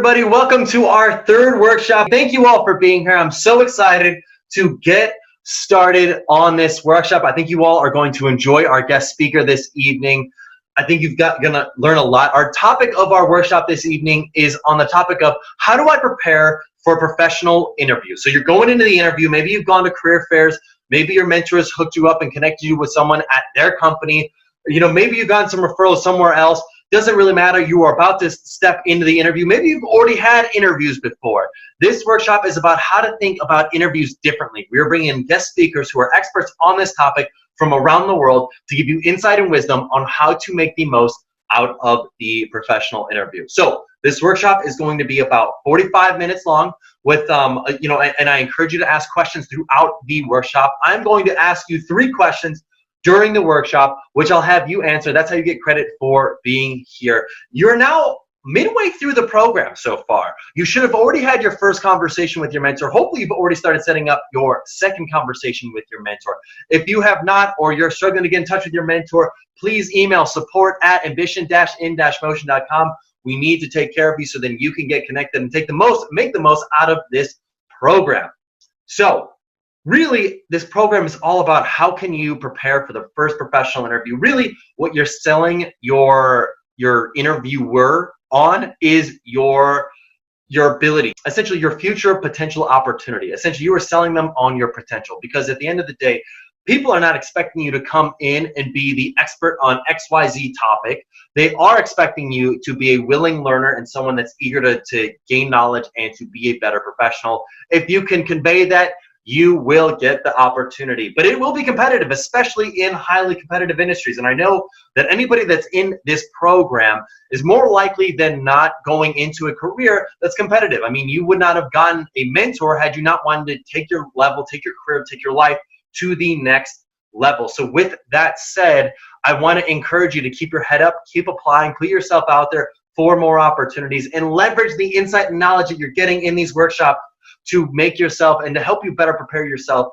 everybody. Welcome to our third workshop. Thank you all for being here. I'm so excited to get started on this workshop. I think you all are going to enjoy our guest speaker this evening. I think gonna learn a lot. Our topic of our workshop this evening is on the topic of how do I prepare for a professional interview? So you're going into the interview, maybe you've gone to career fairs, maybe your mentors hooked you up and connected you with someone at their company. Maybe you've gotten some referrals somewhere else. Doesn't really matter. You are about to step into the interview. Maybe you've already had interviews before. This workshop is about how to think about interviews differently. We're bringing in guest speakers who are experts on this topic from around the world to give you insight and wisdom on how to make the most out of the professional interview. So this workshop is going to be about 45 minutes long with, and I encourage you to ask questions throughout the workshop. I'm going to ask you 3 questions during the workshop, which I'll have you answer. That's how you get credit for being here. You're now midway through the program so far. You should have already had your first conversation with your mentor. Hopefully you've already started setting up your second conversation with your mentor. If you have not, or you're struggling to get in touch with your mentor, please email support@ambition-in-motion.com. We need to take care of you so then you can get connected and make the most out of this program. So really, this program is all about how can you prepare for the first professional interview. Really, what you're selling your interviewer on is your ability, essentially your future potential opportunity. Essentially, you are selling them on your potential, because at the end of the day, people are not expecting you to come in and be the expert on XYZ topic. They are expecting you to be a willing learner and someone that's eager to gain knowledge and to be a better professional. If you can convey that, you will get the opportunity. But it will be competitive, especially in highly competitive industries. And I know that anybody that's in this program is more likely than not going into a career that's competitive. I mean, you would not have gotten a mentor had you not wanted to take your level, take your career, take your life to the next level. So with that said, I want to encourage you to keep your head up, keep applying, put yourself out there for more opportunities, and leverage the insight and knowledge that you're getting in these workshops to make yourself and to help you better prepare yourself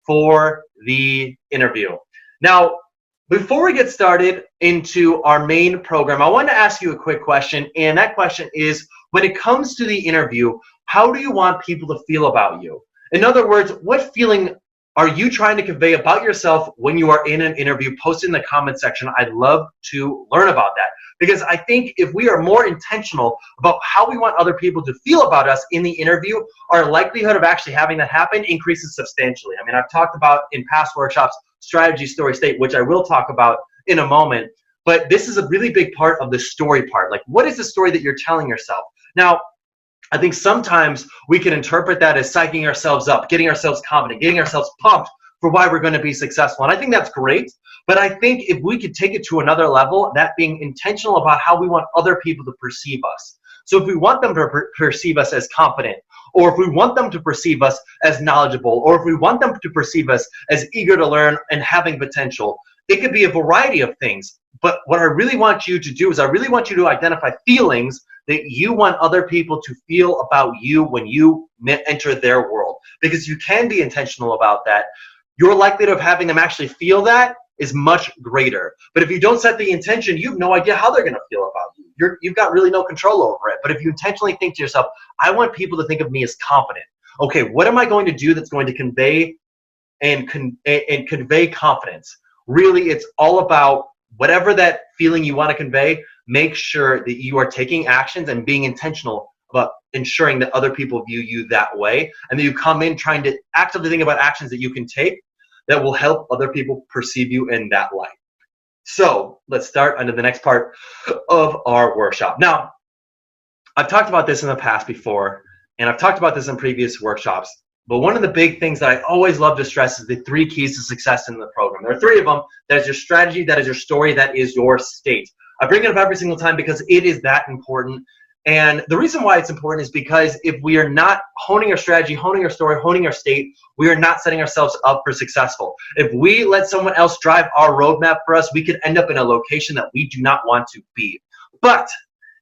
for the interview. Now, before we get started into our main program, I want to ask you a quick question, and that question is, when it comes to the interview, how do you want people to feel about you? In other words, what feeling are you trying to convey about yourself when you are in an interview? Post in the comment section. I'd love to learn about that, because I think if we are more intentional about how we want other people to feel about us in the interview, our likelihood of actually having that happen increases substantially. I mean, I've talked about in past workshops, strategy, story, state, which I will talk about in a moment, but this is a really big part of the story part. Like, what is the story that you're telling yourself? Now, I think sometimes we can interpret that as psyching ourselves up, getting ourselves confident, getting ourselves pumped for why we're going to be successful. And I think that's great. But I think if we could take it to another level, that being intentional about how we want other people to perceive us. So if we want them to perceive us as confident, or if we want them to perceive us as knowledgeable, or if we want them to perceive us as eager to learn and having potential, it could be a variety of things. But what I really want you to do is I really want you to identify feelings that you want other people to feel about you when you enter their world. Because you can be intentional about that. Your likelihood of having them actually feel that is much greater. But if you don't set the intention, you have no idea how they're going to feel about you. You've got really no control over it. But if you intentionally think to yourself, I want people to think of me as confident. Okay, what am I going to do that's going to convey convey confidence? Really, it's all about whatever that feeling you want to convey. Make sure that you are taking actions and being intentional about ensuring that other people view you that way, and that you come in trying to actively think about actions that you can take that will help other people perceive you in that light. So let's start under the next part of our workshop. Now, I've talked about this in the past before, and I've talked about this in previous workshops, but one of the big things that I always love to stress is the 3 keys to success in the program. There are 3 of them. That is your strategy, that is your story, that is your state. I bring it up every single time because it is that important. And the reason why it's important is because if we are not honing our strategy, honing our story, honing our state, we are not setting ourselves up for successful. If we let someone else drive our roadmap for us, we could end up in a location that we do not want to be. But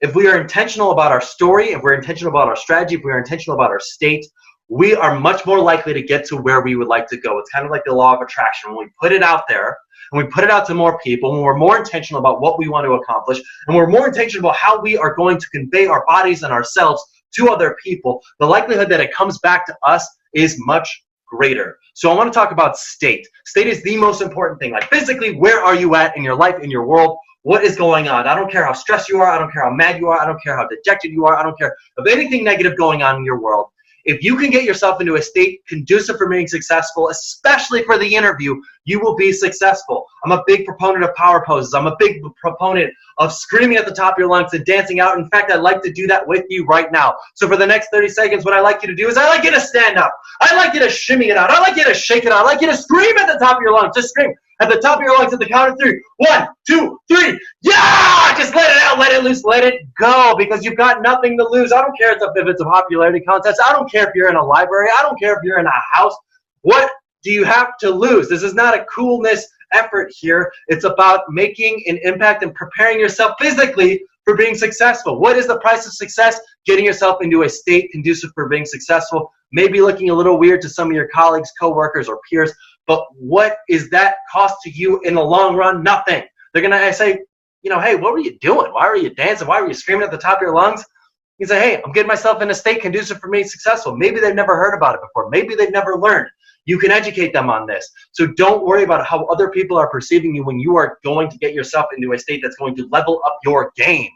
if we are intentional about our story, if we're intentional about our strategy, if we are intentional about our state, we are much more likely to get to where we would like to go. It's kind of like the law of attraction. When we put it out there, and we put it out to more people, when we're more intentional about what we want to accomplish, and we're more intentional about how we are going to convey our bodies and ourselves to other people, the likelihood that it comes back to us is much greater. So I want to talk about state. State is the most important thing. Like physically, where are you at in your life, in your world? What is going on? I don't care how stressed you are. I don't care how mad you are. I don't care how dejected you are. I don't care of anything negative going on in your world. If you can get yourself into a state conducive for being successful, especially for the interview, you will be successful. I'm a big proponent of power poses. I'm a big proponent of screaming at the top of your lungs and dancing out. In fact, I'd like to do that with you right now. So for the next 30 seconds, what I like you to do is I like you to stand up. I like you to shimmy it out. I like you to shake it out. I like you to scream at the top of your lungs. Just scream at the top of your lungs at the count of 3. 1, 2, 3. Yeah! Just let it out, let it loose, let it go, because you've got nothing to lose. I don't care if it's a popularity contest. I don't care if you're in a library. I don't care if you're in a house. What do you have to lose? This is not a coolness effort here. It's about making an impact and preparing yourself physically for being successful. What is the price of success? Getting yourself into a state conducive for being successful. Maybe looking a little weird to some of your colleagues, coworkers, or peers, but what is that cost to you in the long run? Nothing. They're going to say, you know, hey, what were you doing? Why were you dancing? Why were you screaming at the top of your lungs? You say, hey, I'm getting myself in a state conducive for being successful. Maybe they've never heard about it before. Maybe they've never learned. You can educate them on this. So don't worry about how other people are perceiving you when you are going to get yourself into a state that's going to level up your game,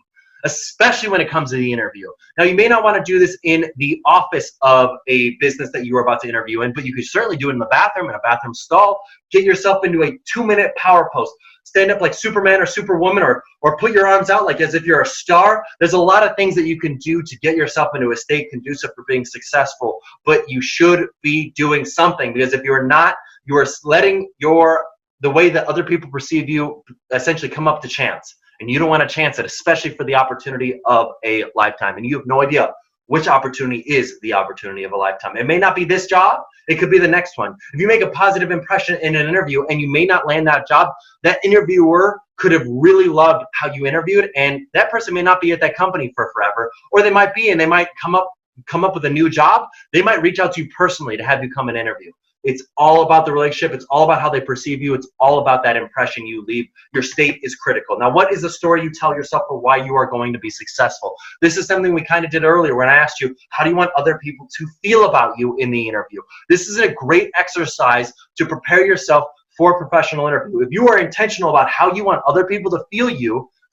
especially when it comes to the interview. Now, you may not want to do this in the office of a business that you are about to interview in, but you could certainly do it in the bathroom, in a bathroom stall. Get yourself into a 2-minute power pose. Stand up like Superman or Superwoman, or put your arms out like as if you're a star. There's a lot of things that you can do to get yourself into a state conducive for being successful, but you should be doing something, because if you're not, you are letting the way that other people perceive you essentially come up to chance. And you don't want to chance it, especially for the opportunity of a lifetime. And you have no idea which opportunity is the opportunity of a lifetime. It may not be this job. It could be the next one. If you make a positive impression in an interview and you may not land that job, that interviewer could have really loved how you interviewed, and that person may not be at that company for forever, or they might be, and they might come up with a new job. They might reach out to you personally to have you come and interview. It's all about the relationship. It's all about how they perceive you. It's all about that impression you leave. Your state is critical. Now, what is the story you tell yourself for why you are going to be successful? This is something we kind of did earlier when I asked you, how do you want other people to feel about you in the interview? This is a great exercise to prepare yourself for a professional interview. If you are intentional about how you want other people to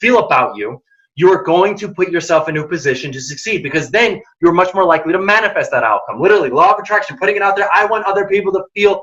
feel about you, you're going to put yourself into a position to succeed, because then you're much more likely to manifest that outcome. Literally, law of attraction, putting it out there. I want other people to feel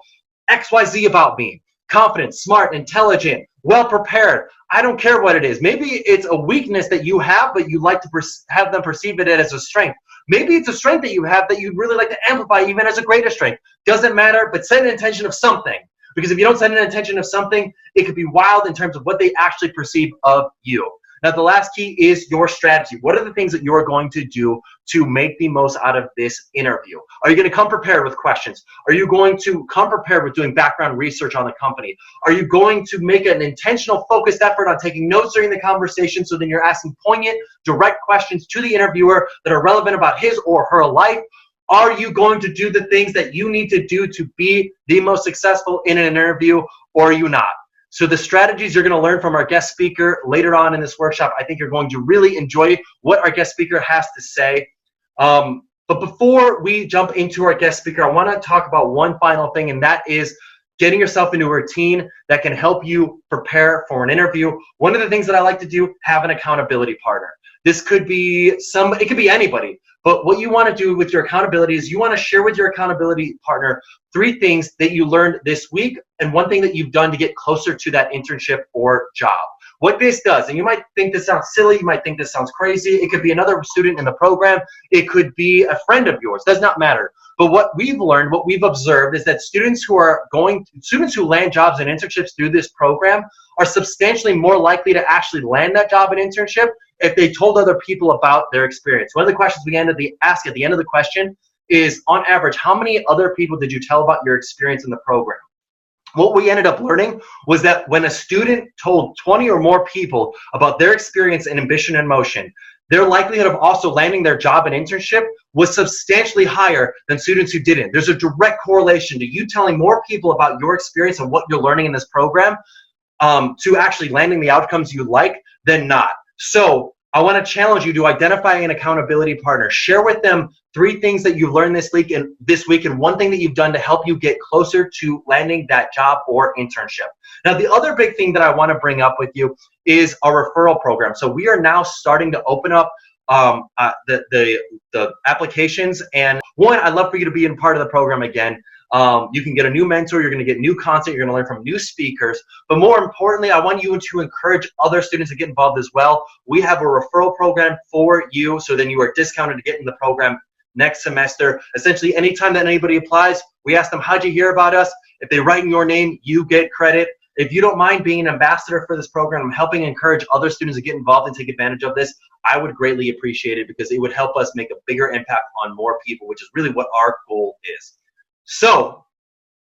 XYZ about me. Confident, smart, intelligent, well prepared. I don't care what it is. Maybe it's a weakness that you have, but you like to have them perceive it as a strength. Maybe it's a strength that you have that you'd really like to amplify even as a greater strength. Doesn't matter, but set an intention of something. Because if you don't set an intention of something, it could be wild in terms of what they actually perceive of you. Now, the last key is your strategy. What are the things that you're going to do to make the most out of this interview? Are you going to come prepared with questions? Are you going to come prepared with doing background research on the company? Are you going to make an intentional, focused effort on taking notes during the conversation, so then you're asking poignant, direct questions to the interviewer that are relevant about his or her life? Are you going to do the things that you need to do to be the most successful in an interview, or are you not? So the strategies you're going to learn from our guest speaker later on in this workshop, I think you're going to really enjoy what our guest speaker has to say. But before we jump into our guest speaker, I want to talk about one final thing, and that is getting yourself into a routine that can help you prepare for an interview. One of the things that I like to do, have an accountability partner. This could be it could be anybody. But what you want to do with your accountability is you want to share with your accountability partner 3 things that you learned this week and 1 thing that you've done to get closer to that internship or job. What this does, and you might think this sounds silly, you might think this sounds crazy, it could be another student in the program, it could be a friend of yours, does not matter. But what we've learned, what we've observed is that students who land jobs and internships through this program are substantially more likely to actually land that job and internship if they told other people about their experience. One of the questions we ask at the end of the question is, on average, how many other people did you tell about your experience in the program? What we ended up learning was that when a student told 20 or more people about their experience in Ambition in Motion, their likelihood of also landing their job and internship was substantially higher than students who didn't. There's a direct correlation to you telling more people about your experience and what you're learning in this program to actually landing the outcomes you like than not. So I want to challenge you to identify an accountability partner. Share with them 3 things that you've learned this week and one thing that you've done to help you get closer to landing that job or internship. Now, the other big thing that I want to bring up with you is a referral program. So we are now starting to open up the applications. And one, I'd love for you to be in part of the program again. You can get a new mentor, you're going to get new content, you're going to learn from new speakers. But more importantly, I want you to encourage other students to get involved as well. We have a referral program for you, so then you are discounted to get in the program next semester. Essentially, anytime that anybody applies, we ask them, how'd you hear about us? If they write in your name, you get credit. If you don't mind being an ambassador for this program and helping encourage other students to get involved and take advantage of this, I would greatly appreciate it, because it would help us make a bigger impact on more people, which is really what our goal is. So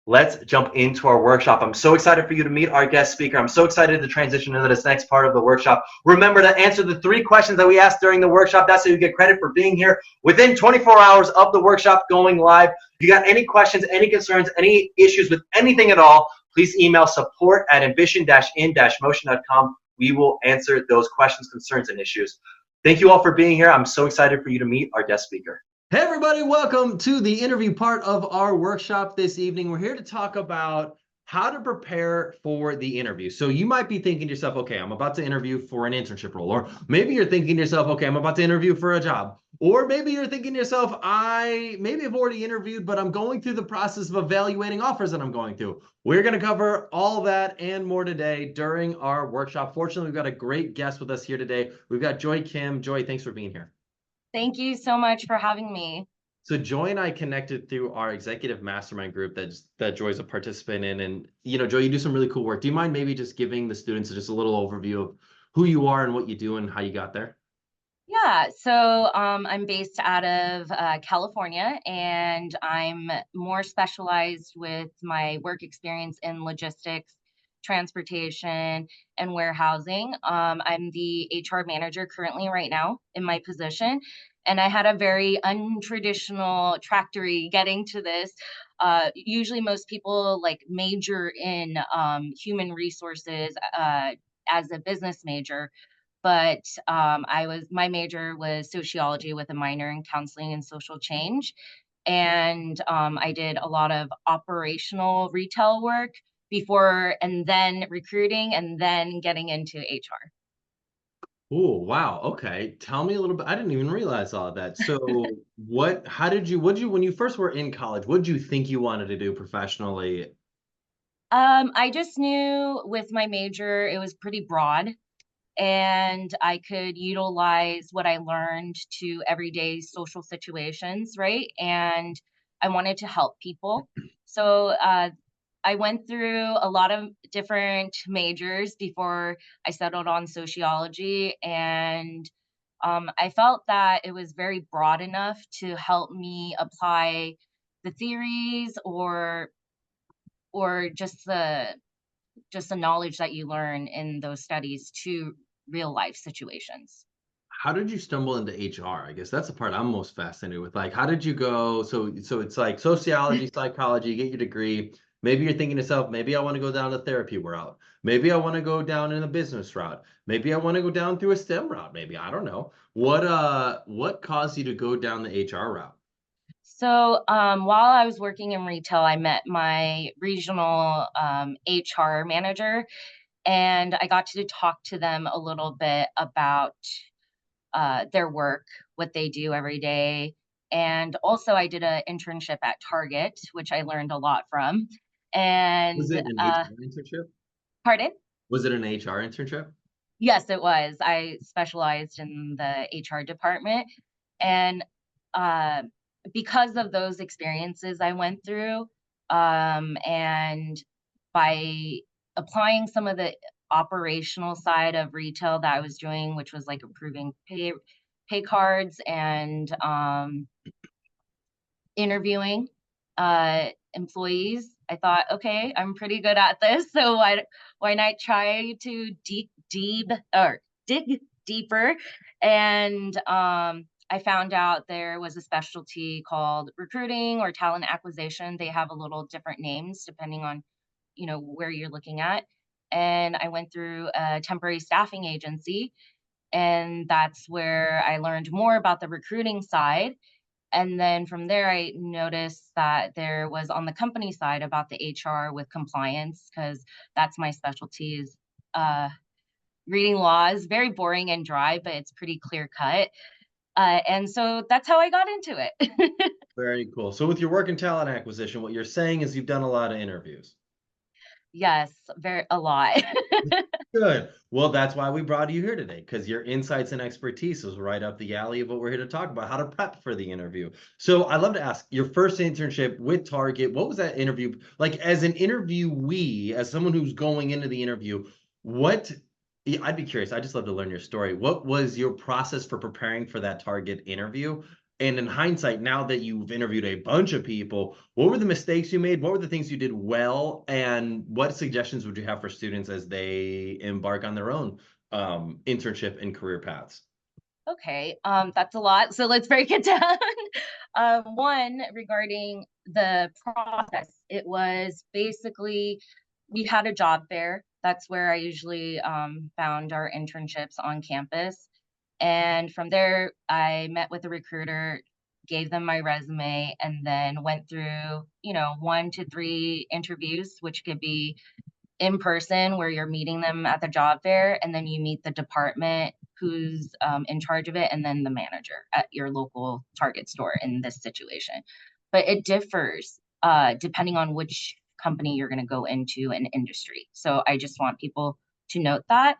let's jump into our workshop. I'm so excited for you to meet our guest speaker. I'm so excited to transition into this next part of the workshop. Remember to answer the 3 questions that we asked during the workshop. That's how you get credit for being here within 24 hours of the workshop going live. If you got any questions, any concerns, any issues with anything at all, please email support@ambition-in-motion.com. We will answer those questions, concerns, and issues. Thank you all for being here. I'm so excited for you to meet our guest speaker. Hey everybody, welcome to the interview part of our workshop this evening. We're here to talk about how to prepare for the interview. So you might be thinking to yourself, okay, I'm about to interview for an internship role. Or maybe you're thinking to yourself, okay, I'm about to interview for a job. Or maybe you're thinking to yourself, maybe I've already interviewed, but I'm going through the process of evaluating offers that I'm going through. We're going to cover all that and more today during our workshop. Fortunately, we've got a great guest with us here today. We've got Joy Kim. Joy, thanks for being here. Thank you so much for having me. So Joy and I connected through our executive mastermind group that Joy's a participant in. And, Joy, you do some really cool work. Do you mind maybe just giving the students just a little overview of who you are and what you do and how you got there? Yeah, so I'm based out of California, and I'm more specialized with my work experience in logistics, transportation, and warehousing. I'm the HR manager currently right now in my position, and I had a very untraditional trajectory getting to this. Usually, most people like major in human resources as a business major, but my major was sociology with a minor in counseling and social change. And I did a lot of operational retail work before, and then recruiting, and then getting into HR. Oh, wow. Okay. Tell me a little bit. I didn't even realize all of that. So when you first were in college, what did you think you wanted to do professionally? I just knew with my major, it was pretty broad, and I could utilize what I learned to everyday social situations, right? And I wanted to help people. So I went through a lot of different majors before I settled on sociology, and I felt that it was very broad enough to help me apply the theories or just the knowledge that you learn in those studies to real life situations. How did you stumble into HR? I guess that's the part I'm most fascinated with. Like, how did you go? So it's like sociology, psychology, you get your degree. Maybe you're thinking to yourself, maybe I want to go down the therapy route. Maybe I want to go down in a business route. Maybe I want to go down through a STEM route. Maybe I don't know. What caused you to go down the HR route? So while I was working in retail, I met my regional HR manager, and I got to talk to them a little bit about their work, what they do every day. And also, I did an internship at Target, which I learned a lot from. Was And it an HR internship? pardon? Was it an HR internship? Yes, it was. I specialized in the HR department. And uh, because of those experiences I went through, and by applying some of the operational side of retail that I was doing, which was like approving pay cards and interviewing employees, I thought, okay, I'm pretty good at this, so why not try to dig deeper? And I found out there was a specialty called recruiting or talent acquisition. They have a little different names depending on where you're looking at. And I went through a temporary staffing agency, And that's where I learned more about the recruiting side. And then from there, I noticed that there was on the company side about the HR with compliance, because that's my specialty is uh, reading laws, very boring and dry, but it's pretty clear cut. And so that's how I got into it. Very cool. So with your work in talent acquisition, what you're saying is you've done a lot of interviews. Yes, a lot. Good. Well, that's why we brought you here today, because your insights and expertise is right up the alley of what we're here to talk about, how to prep for the interview. So I'd love to ask, your first internship with Target, what was that interview like as an interviewee, as someone who's going into the interview? What, yeah, I'd be curious. I'd just love to learn your story. What was your process for preparing for that Target interview? And in hindsight, now that you've interviewed a bunch of people, what were the mistakes you made? What were the things you did well? And what suggestions would you have for students as they embark on their own internship and career paths? Okay, that's a lot. So let's break it down. One, regarding the process, it was basically we had a job fair. That's where I usually found our internships on campus. And from there, I met with a recruiter, gave them my resume, and then went through, 1 to 3 interviews, which could be in person where you're meeting them at the job fair, and then you meet the department who's in charge of it, and then the manager at your local Target store in this situation. But it differs depending on which company you're going to go into an industry. So I just want people to note that.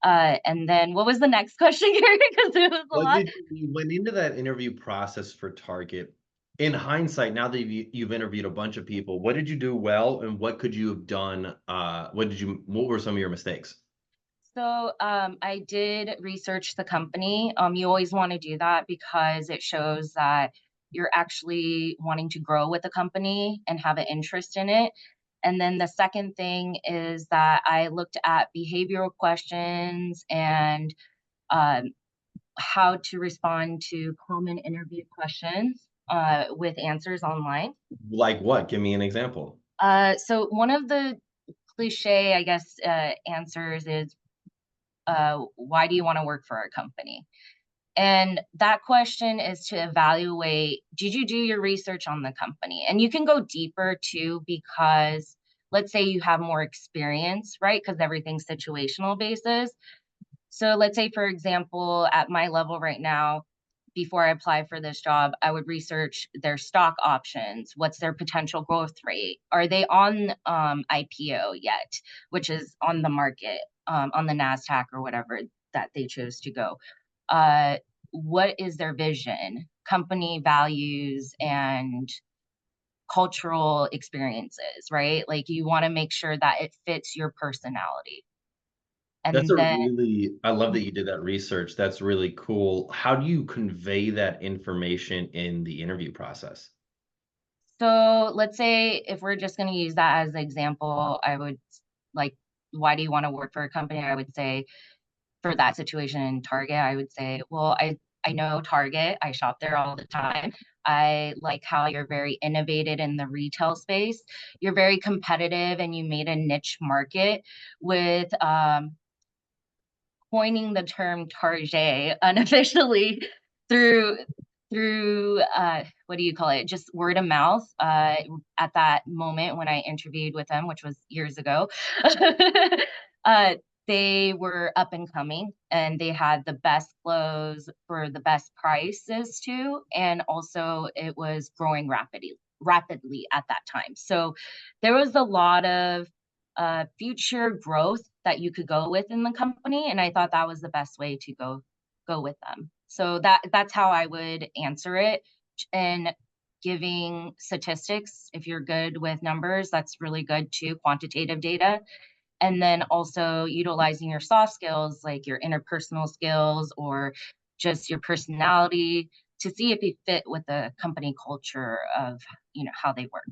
And then what was the next question, Gary? Because it was a What lot. did you went into that interview process for Target? In hindsight, now that you've interviewed a bunch of people, what did you do well, and what could you have done? What were some of your mistakes? So I did research the company. You always want to do that because it shows that you're actually wanting to grow with the company and have an interest in it. And then the second thing is that I looked at behavioral questions and um, how to respond to common interview questions with answers online. Like what? Give me an example. So one of the cliche, I guess, answers is why do you want to work for our company? And that question is to evaluate, did you do your research on the company? And you can go deeper too, because let's say you have more experience, right? Because everything's situational basis. So let's say, for example, at my level right now, before I apply for this job, I would research their stock options. What's their potential growth rate? Are they on IPO yet, which is on the market, on the NASDAQ or whatever that they chose to go? Uh, what is their vision, company values, and cultural experiences, right? Like you want to make sure that it fits your personality. That's And a then really, I love that you did that research. That's really cool. How do you convey that information in the interview process? so let's say if we're just going to use that as an example, I would like, why do you want to work for a company? I would say for that situation in Target, I would say, well, I know Target. I shop there all the time. I like how you're very innovative in the retail space. You're very competitive and you made a niche market with coining the term target unofficially through what do you call it, just word of mouth at that moment when I interviewed with them, which was years ago. uh, they were up and coming and they had the best clothes for the best prices too, and also it was growing rapidly at that time. So there was a lot of future growth that you could go with in the company, and I thought that was the best way to go with them. So that's how I would answer it. And giving statistics, if you're good with numbers, that's really good too, quantitative data. And then also utilizing your soft skills, like your interpersonal skills or just your personality, to see if you fit with the company culture of how they work.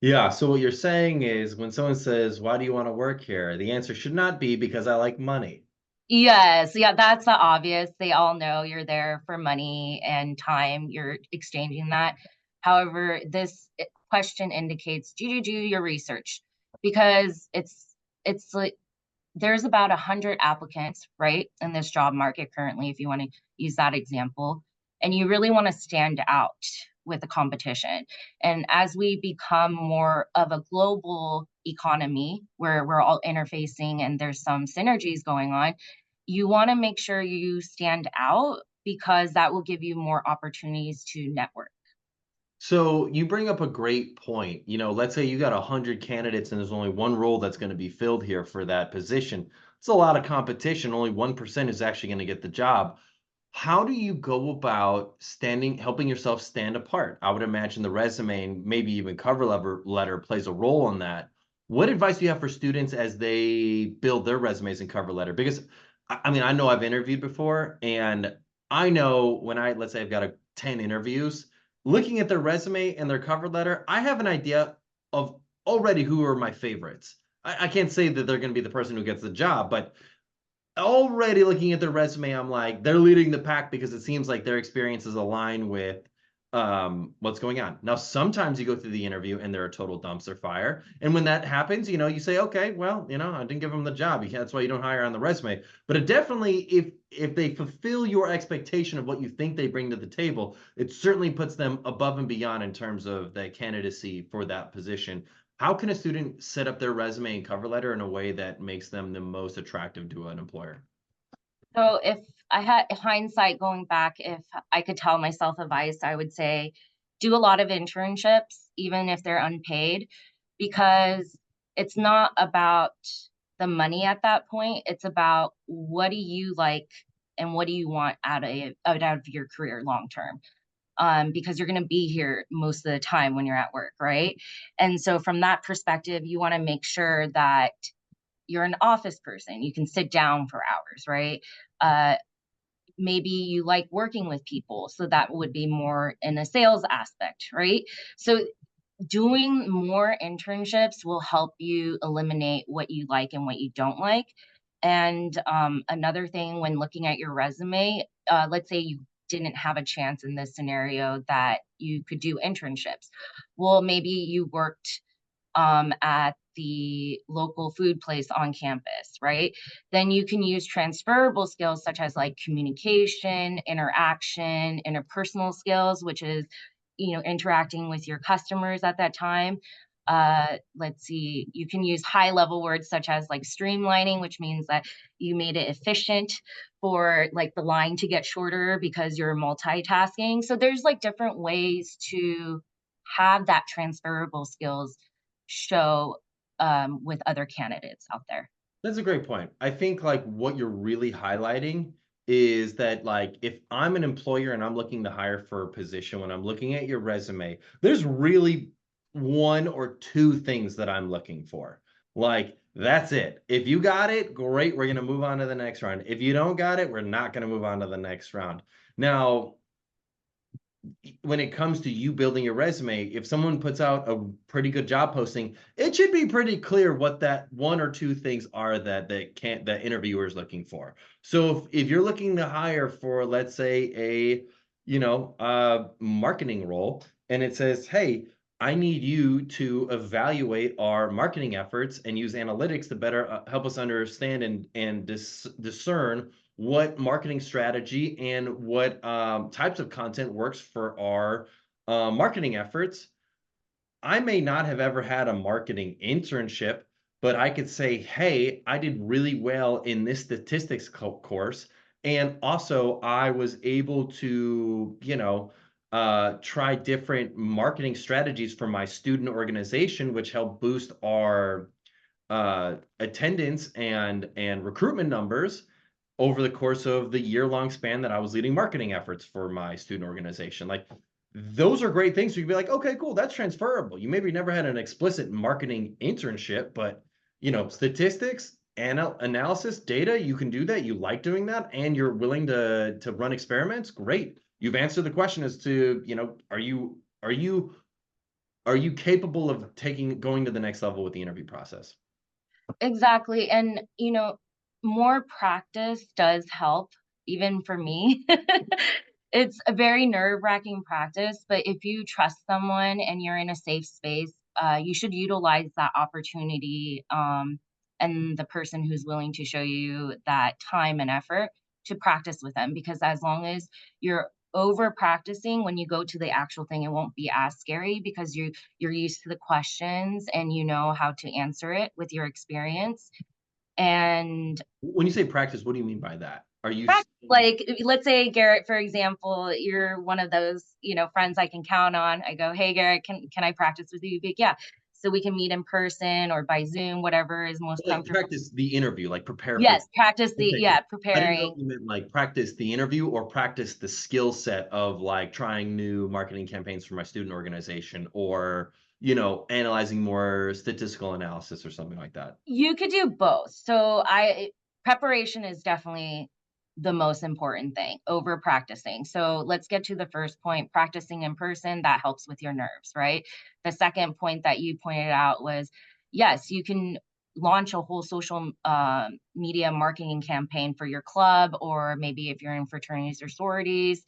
Yeah, so what you're saying is when someone says, "Why do you want to work here?" The answer should not be because I like money. Yes, yeah, that's the obvious. They all know you're there for money and time. You're exchanging that. However, this question indicates, do you do your research? Because it's like there's about 100 applicants, right, in this job market currently, if you want to use that example, and you really want to stand out with the competition. And as we become more of a global economy where we're all interfacing and there's some synergies going on, you want to make sure you stand out because that will give you more opportunities to network. So you bring up a great point. Let's say you got 100 candidates and there's only one role that's going to be filled here for that position. It's a lot of competition. Only 1% is actually going to get the job. How do you go about helping yourself stand apart? I would imagine the resume and maybe even cover letter plays a role in that. What advice do you have for students as they build their resumes and cover letter? Because I mean, I know I've interviewed before, and I know when let's say I've got 10 interviews, looking at their resume and their cover letter, I have an idea of already who are my favorites. I can't say that they're going to be the person who gets the job, but already looking at their resume, I'm like, they're leading the pack because it seems like their experiences align with what's going on. Now, sometimes you go through the interview and they're a total dumpster fire. And when that happens, you say, okay, well, I didn't give them the job. That's why you don't hire on the resume. But it definitely, if they fulfill your expectation of what you think they bring to the table, it certainly puts them above and beyond in terms of the candidacy for that position. How can a student set up their resume and cover letter in a way that makes them the most attractive to an employer? So if I had hindsight going back, if I could tell myself advice, I would say do a lot of internships, even if they're unpaid, because it's not about the money at that point. It's about what do you like and what do you want out of your career long term. Because you're going to be here most of the time when you're at work, right? And so from that perspective, you want to make sure that you're an office person. You can sit down for hours, right? Uh, Maybe you like working with people, so that would be more in a sales aspect, right? So doing more internships will help you eliminate what you like and what you don't like. And another thing when looking at your resume, let's say you didn't have a chance in this scenario that you could do internships. Well, maybe you worked at the local food place on campus, right? Then you can use transferable skills such as like communication, interaction, interpersonal skills, which is, interacting with your customers at that time. Let's see, you can use high level words such as like streamlining, which means that you made it efficient for like the line to get shorter because you're multitasking. So there's like different ways to have that transferable skills show with other candidates out there. That's a great point. I think like what you're really highlighting is that like if I'm an employer and I'm looking to hire for a position, when I'm looking at your resume, there's really one or two things that I'm looking for. Like that's it. If you got it, great, we're going to move on to the next round. If you don't got it, we're not going to move on to the next round. Now, when it comes to you building your resume, if someone puts out a pretty good job posting, it should be pretty clear what that one or two things are that interviewer is looking for. So if you're looking to hire for, let's say, a marketing role, and it says, hey, I need you to evaluate our marketing efforts and use analytics to better help us understand and discern what marketing strategy and what types of content works for our marketing efforts. I may not have ever had a marketing internship, but I could say, hey, I did really well in this statistics course. And also, I was able to, try different marketing strategies for my student organization, which helped boost our attendance and recruitment numbers over the course of the year-long span that I was leading marketing efforts for my student organization. Like those are great things. So you'd be like, okay, cool, that's transferable. You maybe never had an explicit marketing internship, but statistics, analysis, data, you can do that. You like doing that, and you're willing to run experiments. Great. You've answered the question as to, are you capable of going to the next level with the interview process? Exactly. And, more practice does help, even for me. It's a very nerve-wracking practice, but if you trust someone and you're in a safe space, you should utilize that opportunity and the person who's willing to show you that time and effort to practice with them. Because as long as you're over practicing, when you go to the actual thing, it won't be as scary because you're used to the questions and you know how to answer it with your experience. And When you say practice, what do you mean by that? Are you like, let's say Garrett, for example, you're one of those, friends I can count on. I go, hey Garrett, can I practice with you? But yeah. So we can meet in person or by Zoom, whatever is most like comfortable. practice the interview, like prepare for? Yes, practice Okay, cool. I didn't know preparing. if you meant like practice the interview or practice the skill set of like trying new marketing campaigns for my student organization, or analyzing more statistical analysis or something like that. You could do both. Preparation is definitely the most important thing over practicing. So let's get to the first point, practicing in person, that helps with your nerves, right? The second point that you pointed out was, yes, you can launch a whole social media marketing campaign for your club, or maybe if you're in fraternities or sororities,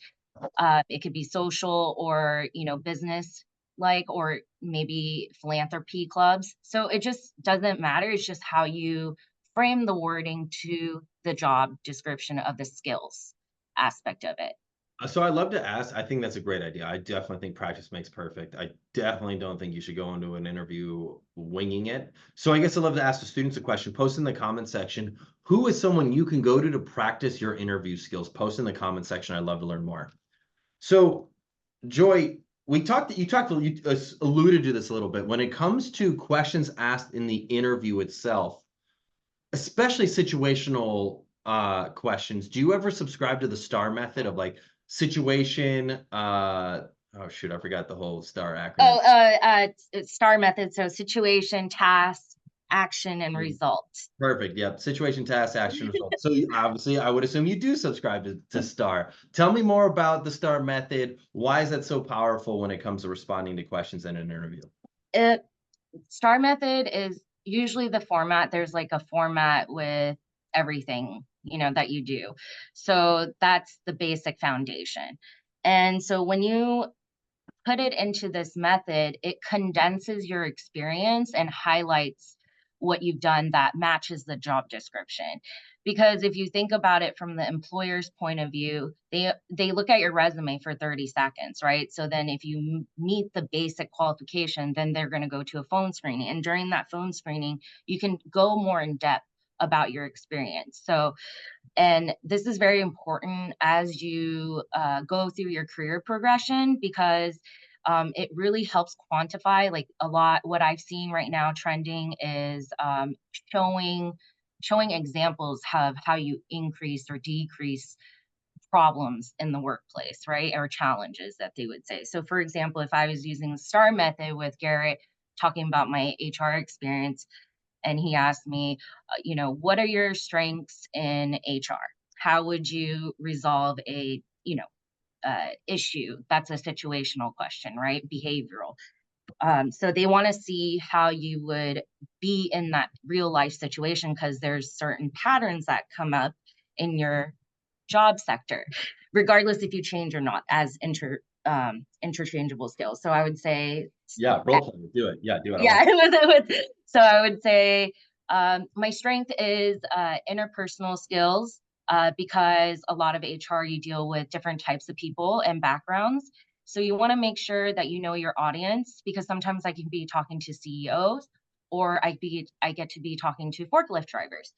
it could be social or, business like, or maybe philanthropy clubs. So it just doesn't matter. It's just how you frame the wording to the job description of the skills aspect of it. So I'd love to ask, I think that's a great idea. I definitely think practice makes perfect. I definitely don't think you should go into an interview winging it. So I guess I'd love to ask the students a question. Post in the comment section, who is someone you can go to practice your interview skills? Post in the comment section. I'd love to learn more. So Joy, you alluded to this a little bit. When it comes to questions asked in the interview itself, especially situational questions, do you ever subscribe to the STAR method of like situation? Oh shoot, I forgot the whole STAR acronym. STAR method. So situation, task, action, and result. Perfect. Yep. Situation, task, action, result. So obviously, I would assume you do subscribe to STAR. Tell me more about the STAR method. Why is that so powerful when it comes to responding to questions in an interview? STAR method is usually the format. There's like a format with everything, that you do. So that's the basic foundation. And so when you put it into this method, it condenses your experience and highlights what you've done that matches the job description. Because if you think about it from the employer's point of view, they look at your resume for 30 seconds, right? So then if you meet the basic qualification, then they're going to go to a phone screening. And during that phone screening, you can go more in depth about your experience. And this is very important as you go through your career progression, because it really helps quantify, like, a lot. What I've seen right now trending is showing examples of how you increase or decrease problems in the workplace, right? Or challenges that they would say. So for example, if I was using the STAR method with Garrett talking about my HR experience, and he asked me, what are your strengths in HR? How would you resolve a, issue? That's a situational question, right? Behavioral. So they want to see how you would be in that real life situation, because there's certain patterns that come up in your job sector, regardless if you change or not, as interchangeable skills. So I would say, Yeah, role play. Do it. Yeah, do it. yeah. So I would say my strength is interpersonal skills, because a lot of HR, you deal with different types of people and backgrounds. So you want to make sure that you know your audience, because sometimes I can be talking to CEOs, or I get to be talking to forklift drivers.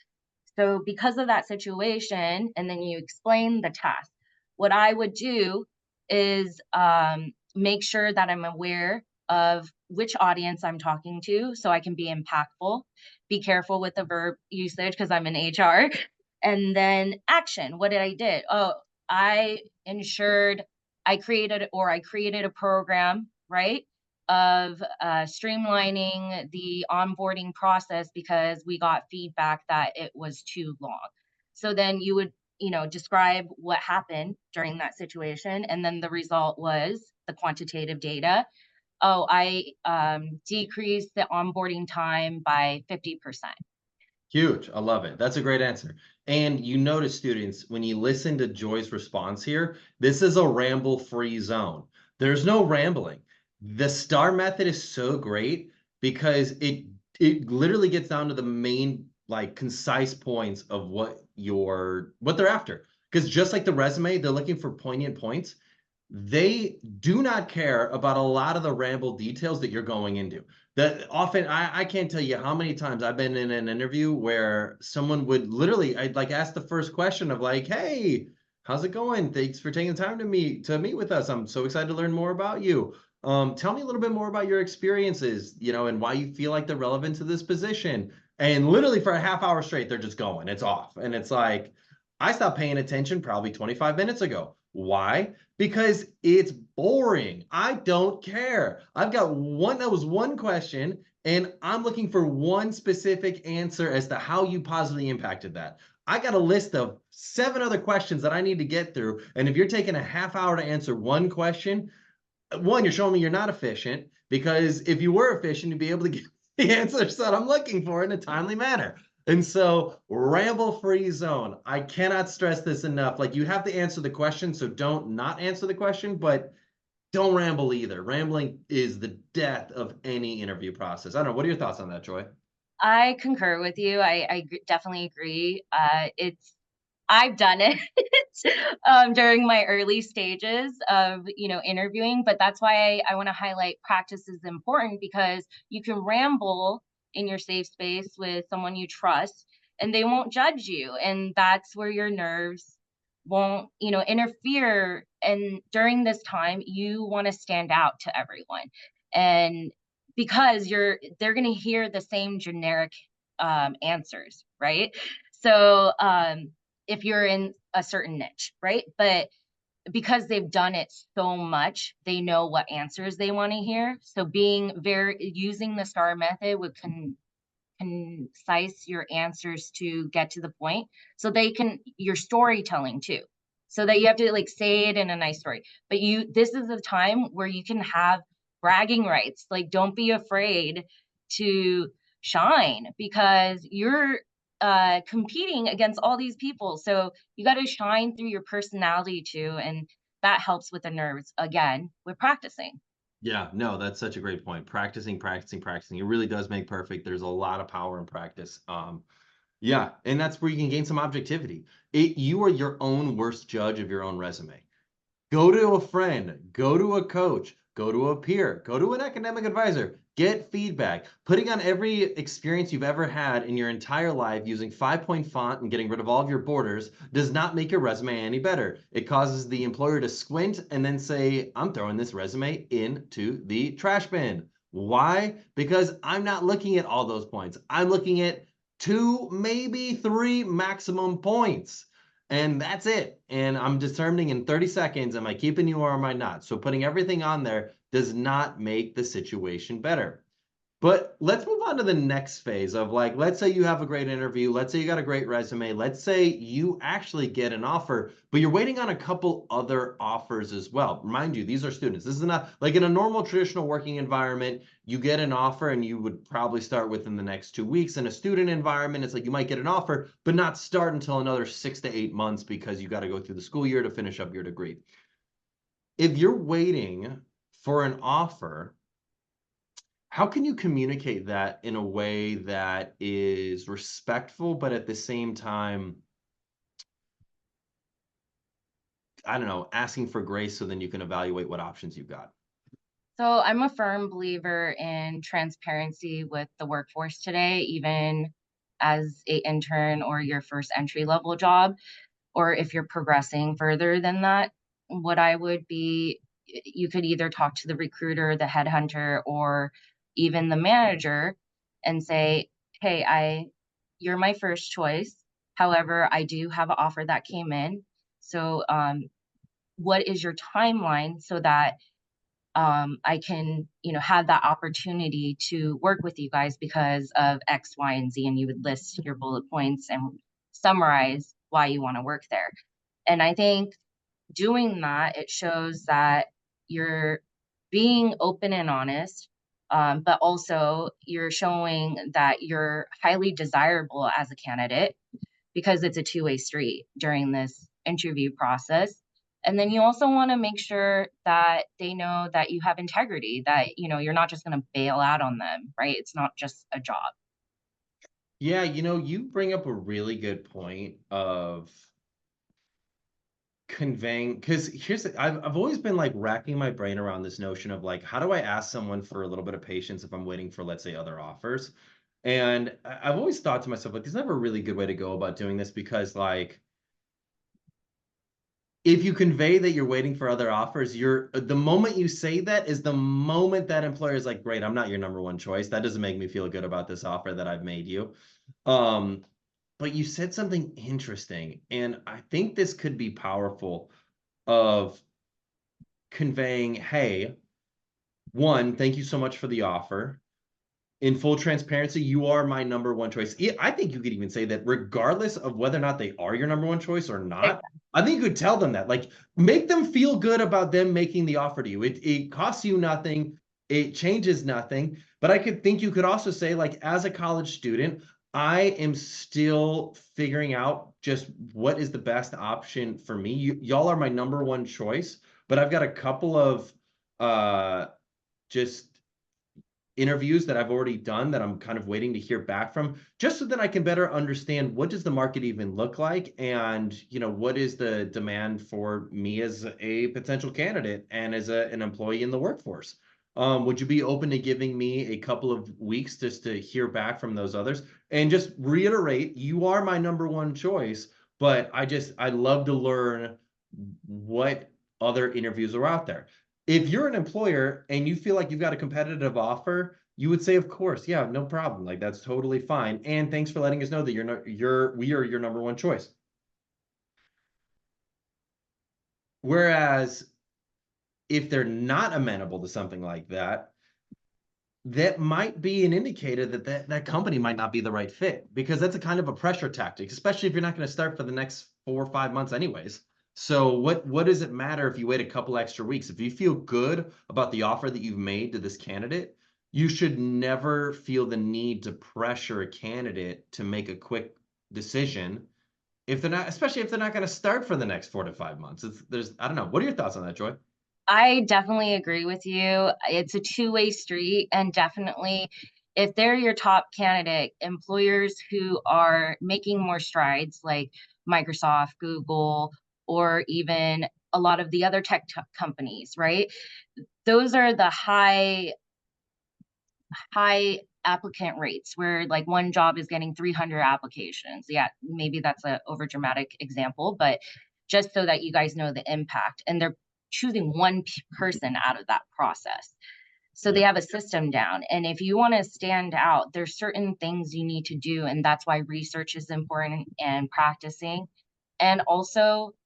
So because of that situation, and then you explain the task, what I would do is make sure that I'm aware of which audience I'm talking to so I can be impactful. Be careful with the verb usage because I'm in HR. And then action. What did I did? Oh, I ensured I created a program, right? Of streamlining the onboarding process because we got feedback that it was too long. So then you would, describe what happened during that situation. And then the result was the quantitative data. Oh, I decreased the onboarding time by 50%. Huge. I love it. That's a great answer. And you notice, students, when you listen to Joy's response here, this is a ramble-free zone. There's no rambling. The STAR method is so great because it literally gets down to the main like concise points of what they're after. Because just like the resume, they're looking for poignant points. They do not care about a lot of the ramble details that you're going into. That often, I can't tell you how many times I've been in an interview where someone would literally, I'd like ask the first question of like, hey, how's it going? Thanks for taking the time to meet with us. I'm so excited to learn more about you. Tell me a little bit more about your experiences, and why you feel like they're relevant to this position. And literally for a half hour straight, they're just going. It's off. And it's like, I stopped paying attention probably 25 minutes ago. Why? Because it's boring. I don't care. That was one question, and I'm looking for one specific answer as to how you positively impacted that. I got a list of 7 other questions that I need to get through. And if you're taking a half hour to answer one question, one, you're showing me you're not efficient, because if you were efficient, you'd be able to get the answers that I'm looking for in a timely manner. And so, ramble-free zone. I cannot stress this enough. Like, you have to answer the question, so don't not answer the question, but don't ramble either. Rambling is the death of any interview process. I don't know. What are your thoughts on that, Joy? I concur with you. Definitely agree. I've done it during my early stages of, interviewing, but that's why I want to highlight practice is important, because you can ramble in your safe space with someone you trust and they won't judge you. And that's where your nerves won't, interfere. And during this time, you want to stand out to everyone. And because they're going to hear the same generic answers, right? So, if you're in a certain niche, right? But because they've done it so much, they know what answers they want to hear. So using the STAR method would concise your answers to get to the point. So your storytelling too. So that you have to like say it in a nice story. But this is a time where you can have bragging rights. Like, don't be afraid to shine, because you're competing against all these people. So you got to shine through your personality too. And that helps with the nerves again with practicing. Yeah, no, that's such a great point. Practicing, practicing, practicing. It really does make perfect. There's a lot of power in practice. Yeah, and that's where you can gain some objectivity. You are your own worst judge of your own resume. Go to a friend, go to a coach, go to a peer, go to an academic advisor, get feedback. Putting on every experience you've ever had in your entire life using 5-point font and getting rid of all of your borders does not make your resume any better. It causes the employer to squint and then say, I'm throwing this resume into the trash bin. Why? Because I'm not looking at all those points. I'm looking at 2, maybe 3 maximum points. And that's it. And I'm determining in 30 seconds, am I keeping you or am I not? So putting everything on there does not make the situation better. But let's move on to the next phase of, like, let's say you have a great interview. Let's say you got a great resume. Let's say you actually get an offer, but you're waiting on a couple other offers as well. Mind you, these are students. This is not like in a normal traditional working environment, you get an offer and you would probably start within the next 2 weeks. In a student environment, it's like you might get an offer, but not start until another 6 to 8 months because you got to go through the school year to finish up your degree. If you're waiting for an offer, how can you communicate that in a way that is respectful, but at the same time, I don't know, asking for grace so then you can evaluate what options you've got? So I'm a firm believer in transparency with the workforce today, even as a intern or your first entry level job, or if you're progressing further than that. What I would be, you could either talk to the recruiter, the headhunter, or even the manager and say, hey, you're my first choice. However, I do have an offer that came in. So what is your timeline so that I can, have that opportunity to work with you guys because of X, Y, and Z, and you would list your bullet points and summarize why you want to work there. And I think doing that, it shows that you're being open and honest, but also you're showing that you're highly desirable as a candidate, because it's a two-way street during this interview process. And then you also want to make sure that they know that you have integrity, that you're not just going to bail out on them, right? It's not just a job. Yeah, you bring up a really good point of conveying, because I've always been like racking my brain around this notion of like, how do I ask someone for a little bit of patience if I'm waiting for, let's say, other offers? And I've always thought to myself, like, there's never a really good way to go about doing this, because like, if you convey that you're waiting for other offers, the moment you say that is the moment that employer is like, great, I'm not your number one choice. That doesn't make me feel good about this offer that I've made you. Um, but you said something interesting, and I think this could be powerful, of conveying, hey, one, thank you so much for the offer. In full transparency, you are my number one choice. I think you could even say that regardless of whether or not they are your number one choice or not. I think you could tell them that, like, make them feel good about them making the offer to you. It costs you nothing. It changes nothing. But I could think you could also say, like, as a college student, I am still figuring out just what is the best option for me. Y'all are my number one choice, but I've got a couple of just interviews that I've already done that I'm kind of waiting to hear back from, just so that I can better understand what does the market even look like, and what is the demand for me as a potential candidate and as an employee in the workforce. Would you be open to giving me a couple of weeks just to hear back from those others, and just reiterate, you are my number one choice, but I'd love to learn what other interviews are out there. If you're an employer and you feel like you've got a competitive offer, you would say, of course, yeah, no problem. Like, that's totally fine. And thanks for letting us know that we are your number one choice. Whereas if they're not amenable to something like that, that might be an indicator that company might not be the right fit, because that's a kind of a pressure tactic, especially if you're not going to start for the next 4 or 5 months anyways. So what does it matter if you wait a couple extra weeks? If you feel good about the offer that you've made to this candidate, you should never feel the need to pressure a candidate to make a quick decision if they're not, especially if they're not going to start for the next 4 to 5 months. I don't know. What are your thoughts on that, Joy? I definitely agree with you. It's a two-way street, and definitely if they're your top candidate, employers who are making more strides like Microsoft, Google, or even a lot of the other tech companies, right? Those are the high applicant rates where like one job is getting 300 applications. Yeah, maybe that's a over dramatic example, but just so that you guys know the impact, and they're choosing one person out of that process. So they Yeah. have a system down. And if you want to stand out, there's certain things you need to do. And that's why research is important, and practicing. And also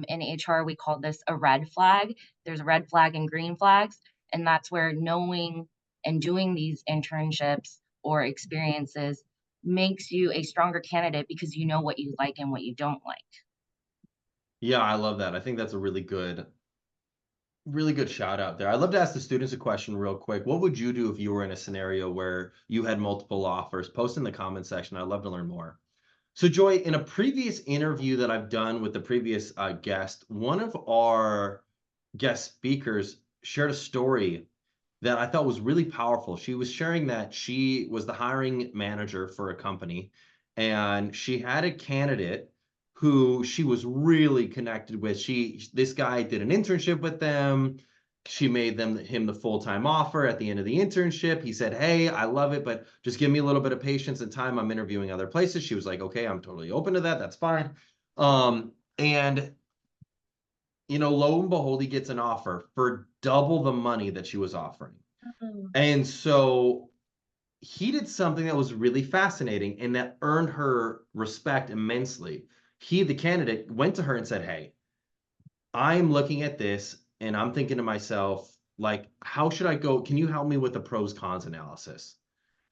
in HR, we call this a red flag. There's a red flag and green flags. And that's where knowing and doing these internships or experiences makes you a stronger candidate, because you know what you like and what you don't like. Yeah, I love that. I think that's a really good shout out there. I'd love to ask the students a question real quick. What would you do if you were in a scenario where you had multiple offers? Post in the comment section. I'd love to learn more. So, Joy, in a previous interview that I've done with the previous guest, one of our guest speakers shared a story that I thought was really powerful. She was sharing that she was the hiring manager for a company, and she had a candidate who she was really connected with. This guy did an internship with them. She made him the full-time offer at the end of the internship. He said, "Hey, I love it, but just give me a little bit of patience and time. I'm interviewing other places." She was like, "Okay, I'm totally open to that. That's fine." And lo and behold, he gets an offer for double the money that she was offering. Mhm. And so he did something that was really fascinating and that earned her respect immensely. The candidate, went to her and said, "Hey, I'm looking at this and I'm thinking to myself, like, how should I go? Can you help me with the pros cons analysis?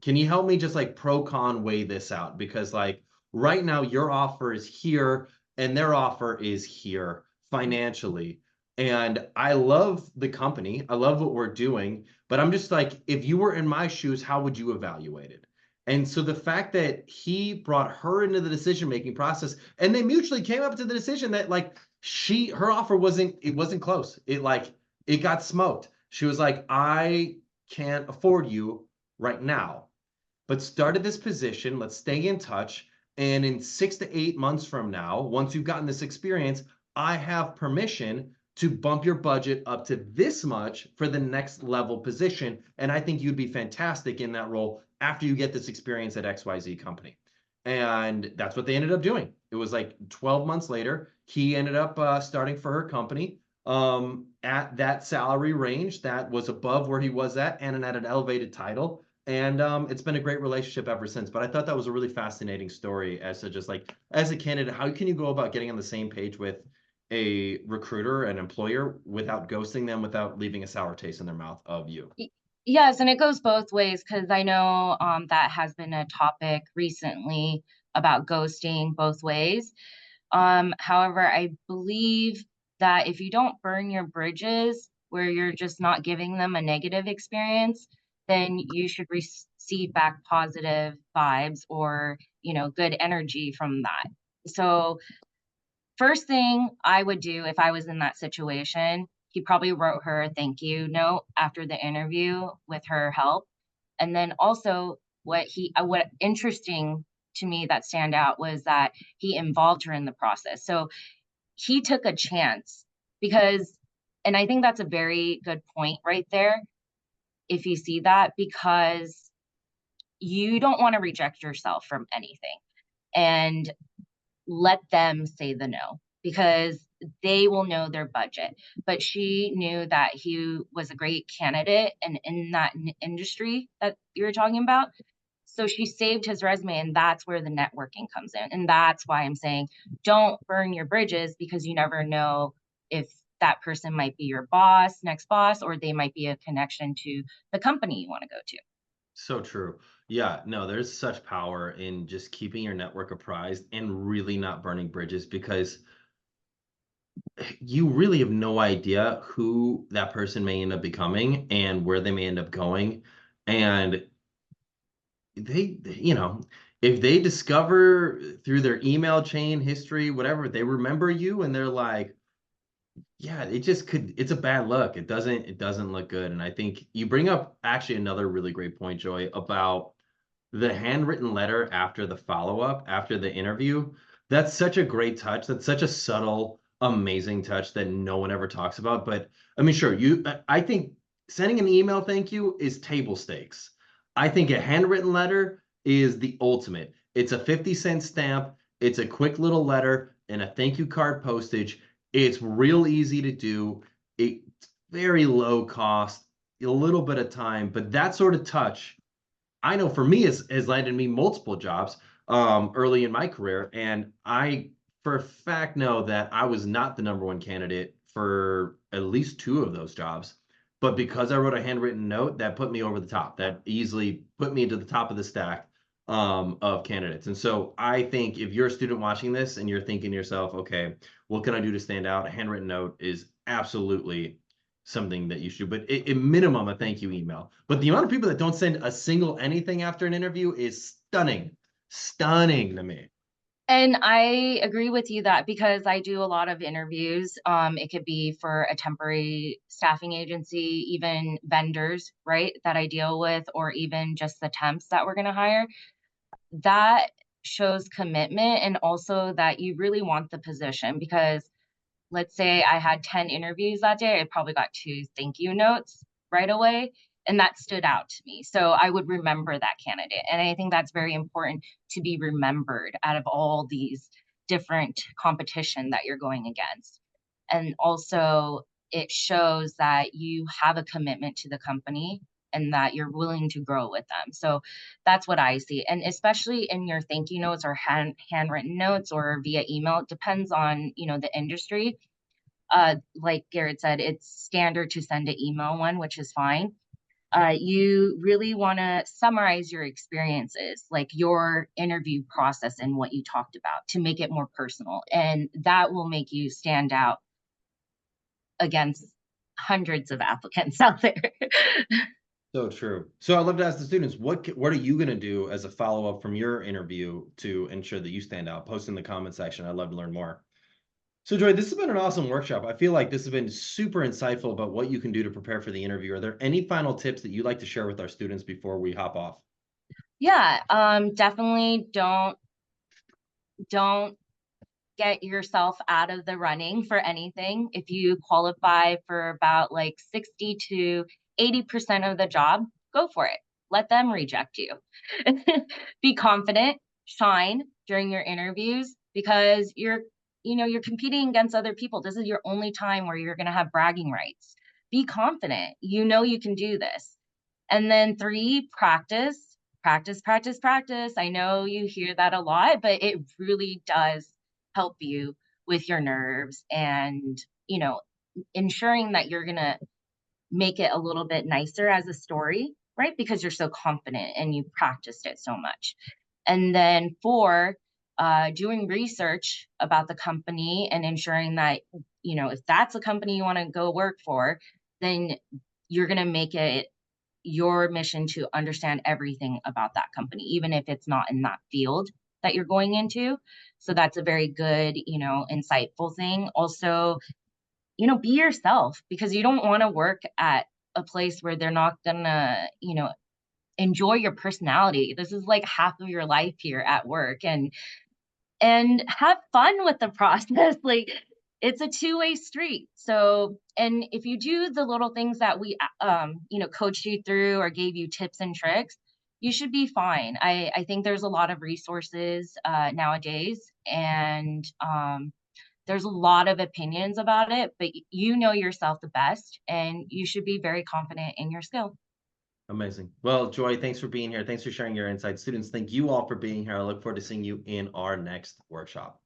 Can you help me just like pro con weigh this out? Because like right now your offer is here and their offer is here financially. And I love the company. I love what we're doing, but I'm just like, if you were in my shoes, how would you evaluate it?" And so the fact that he brought her into the decision-making process, and they mutually came up to the decision that like her offer wasn't close. It got smoked. She was like, "I can't afford you right now." but started this position. Let's stay in touch. And in 6 to 8 months from now, once you've gotten this experience, I have permission to bump your budget up to this much for the next level position. And I think you'd be fantastic in that role after you get this experience at XYZ company. And that's what they ended up doing. It was like 12 months later, he ended up starting for her company at that salary range that was above where he was at and at an elevated title. And it's been a great relationship ever since. But I thought that was a really fascinating story as to just like, as a candidate, how can you go about getting on the same page with a recruiter, an employer, without ghosting them, without leaving a sour taste in their mouth of you? Yes, and it goes both ways because I know that has been a topic recently about ghosting both ways. However, I believe that if you don't burn your bridges where you're just not giving them a negative experience, then you should receive back positive vibes or, good energy from that. So, first thing I would do if I was in that situation, he probably wrote her a thank you note after the interview with her help. And then also what interesting to me that stand out was that he involved her in the process. So he took a chance because, and I think that's a very good point right there. If you see that, because you don't want to reject yourself from anything and let them say the no because they will know their budget. But she knew that he was a great candidate and in that industry that you were talking about. So she saved his resume, and that's where the networking comes in. And that's why I'm saying don't burn your bridges because you never know if that person might be your boss, next boss, or they might be a connection to the company you want to go to. So true. Yeah, no, there's such power in just keeping your network apprised and really not burning bridges because you really have no idea who that person may end up becoming and where they may end up going. And they, if they discover through their email chain history, whatever, they remember you and they're like, yeah, it's a bad look. It doesn't look good. And I think you bring up actually another really great point, Joy, about the handwritten letter after the follow-up, after the interview. That's such a great touch. That's such a subtle, amazing touch that no one ever talks about. But I mean, sure, I think sending an email thank you is table stakes. I think a handwritten letter is the ultimate. It's a 50-cent stamp, it's a quick little letter and a thank you card postage. It's real easy to do. It's very low cost, a little bit of time, but that sort of touch I know for me has landed me multiple jobs early in my career. And I, for a fact, know that I was not the number one candidate for at least two of those jobs. But because I wrote a handwritten note, that put me over the top. That easily put me into the top of the stack of candidates. And so I think if you're a student watching this and you're thinking to yourself, okay, what can I do to stand out? A handwritten note is absolutely something that you should, but at minimum, a thank you email. But the amount of people that don't send a single anything after an interview is stunning, stunning to me. And I agree with you that because I do a lot of interviews, it could be for a temporary staffing agency, even vendors, right, that I deal with, or even just the temps that we're going to hire. That shows commitment and also that you really want the position because let's say I had 10 interviews that day, I probably got two thank you notes right away. And that stood out to me. So I would remember that candidate. And I think that's very important to be remembered out of all these different competition that you're going against. And also, it shows that you have a commitment to the company and that you're willing to grow with them. So that's what I see. And especially in your thank you notes or handwritten notes or via email, it depends on, the industry. Like Garrett said, it's standard to send an email one, which is fine. You really want to summarize your experiences, like your interview process and what you talked about to make it more personal. And that will make you stand out against hundreds of applicants out there. So true. So I'd love to ask the students, what are you going to do as a follow-up from your interview to ensure that you stand out? Post in the comment section. I'd love to learn more. So Joy, this has been an awesome workshop. I feel like this has been super insightful about what you can do to prepare for the interview. Are there any final tips that you'd like to share with our students before we hop off? Yeah, definitely don't get yourself out of the running for anything. If you qualify for about like 60 to 80% of the job, go for it. Let them reject you. Be confident, shine during your interviews because you're competing against other people. This is your only time where you're going to have bragging rights. Be confident. You know you can do this. And then 3, practice, practice, practice, practice. I know you hear that a lot, but it really does help you with your nerves and, ensuring that you're going to make it a little bit nicer as a story, right? Because you're so confident and you practiced it so much. And then 4, doing research about the company and ensuring that, if that's a company you want to go work for, then you're going to make it your mission to understand everything about that company, even if it's not in that field that you're going into. So that's a very good, insightful thing. Also, be yourself because you don't want to work at a place where they're not gonna, enjoy your personality. This is like half of your life here at work and have fun with the process. Like it's a two-way street. So, and if you do the little things that we, coached you through or gave you tips and tricks, you should be fine. I think there's a lot of resources nowadays, and there's a lot of opinions about it, but you know yourself the best, and you should be very confident in your skill. Amazing. Well, Joy, thanks for being here. Thanks for sharing your insights. Students, thank you all for being here. I look forward to seeing you in our next workshop.